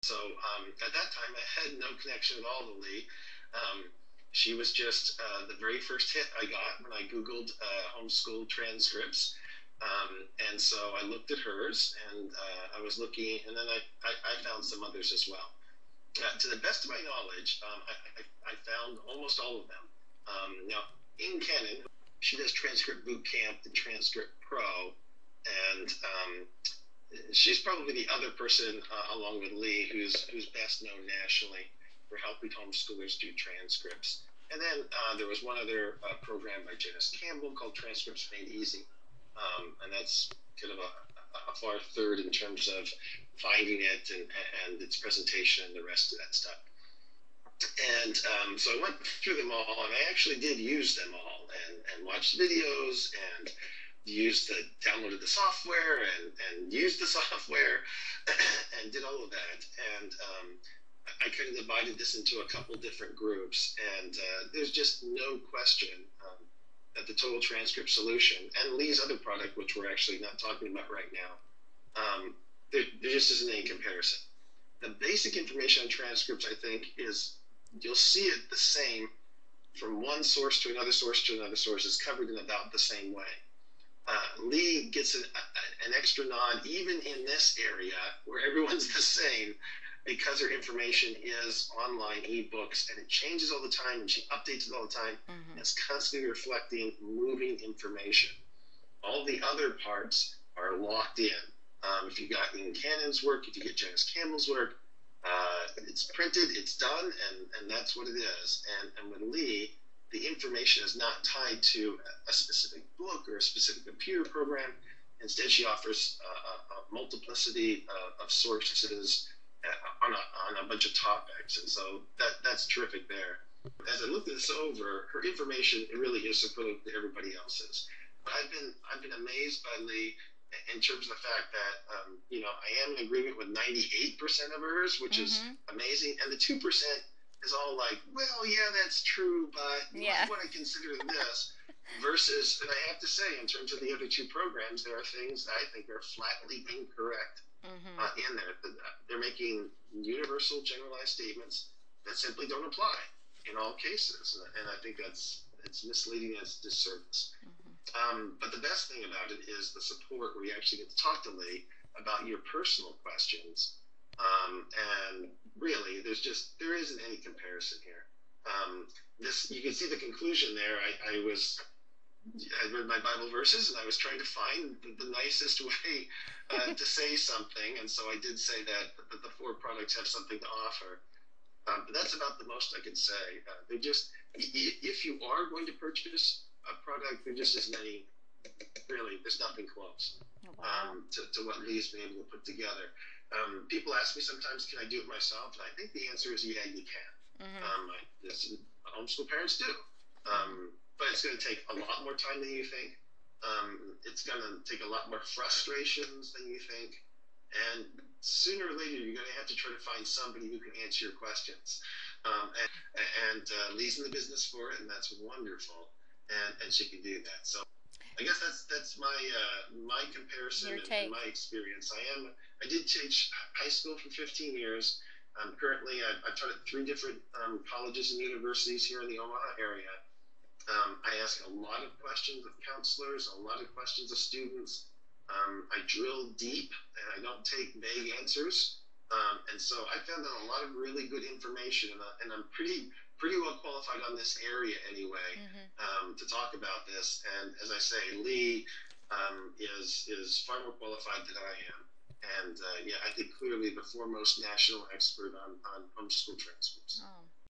So at that time, I had no connection at all to Lee. She was just the very first hit I got when I Googled homeschool transcripts. And so I looked at hers, and I was looking, and then I found some others as well. To the best of my knowledge, I found almost all of them. Now, in Canon, she does Transcript Boot Camp and Transcript Pro, and she's probably the other person, along with Lee, who's best known nationally for helping homeschoolers do transcripts. And then there was one other program by Janice Campbell called Transcripts Made Easy, and that's kind of a far third in terms of finding it and its presentation and the rest of that stuff. And so I went through them all, and I actually did use them all and watched videos and downloaded the software and used the software and did all of that. And I kind of divided this into a couple different groups, and there's just no question that the Total Transcript solution and Lee's other product, which we're actually not talking about right now, there just isn't any comparison. The basic information on transcripts, I think, is you'll see it the same from one source to another source to another source. Is covered in about the same way. Lee gets an extra nod even in this area where everyone's the same, because her information is online ebooks, and it changes all the time, and she updates it all the time. And it's constantly reflecting moving information. All the other parts are locked in. If you got Ian Cannon's work, if you get Janice Campbell's work, it's printed, it's done, and that's what it is. And with Lee, the information is not tied to a specific book or a specific computer program. Instead, she offers a multiplicity of sources on a bunch of topics, and so that's terrific there. As I looked this over, her information, it really is supportive to everybody else's. But I've been amazed by Lee in terms of the fact that I am in agreement with 98% of hers, which is amazing, and the 2% is all like, well, yeah, that's true, but you might want to consider this. Versus, and I have to say, in terms of the other two programs, there are things that I think are flatly incorrect in there. They're making universal, generalized statements that simply don't apply in all cases, and I think it's misleading and it's disservice. But the best thing about it is the support where you actually get to talk to Lee about your personal questions. And really, there isn't any comparison here. You can see the conclusion there. I read my Bible verses, and I was trying to find the nicest way to say something. And so I did say that the four products have something to offer. But that's about the most I can say. If you are going to purchase a product, there just isn't any, really, there's nothing close to what Lee's been able to put together. People ask me sometimes, can I do it myself? And I think the answer is, yeah, you can. Homeschool parents do. But it's going to take a lot more time than you think. It's going to take a lot more frustrations than you think. And sooner or later, you're going to have to try to find somebody who can answer your questions. And Lee's in the business for it, and that's wonderful. And she can do that. So I guess that's my comparison and my experience. I did teach high school for 15 years. Currently, I've taught at 3 different colleges and universities here in the Omaha area. I ask a lot of questions of counselors, a lot of questions of students. I drill deep, and I don't take vague answers. And so I found out a lot of really good information, and I'm pretty well qualified on this area anyway, to talk about this. And as I say, Lee is far more qualified than I am. And I think clearly the foremost national expert on homeschool transcripts. Oh.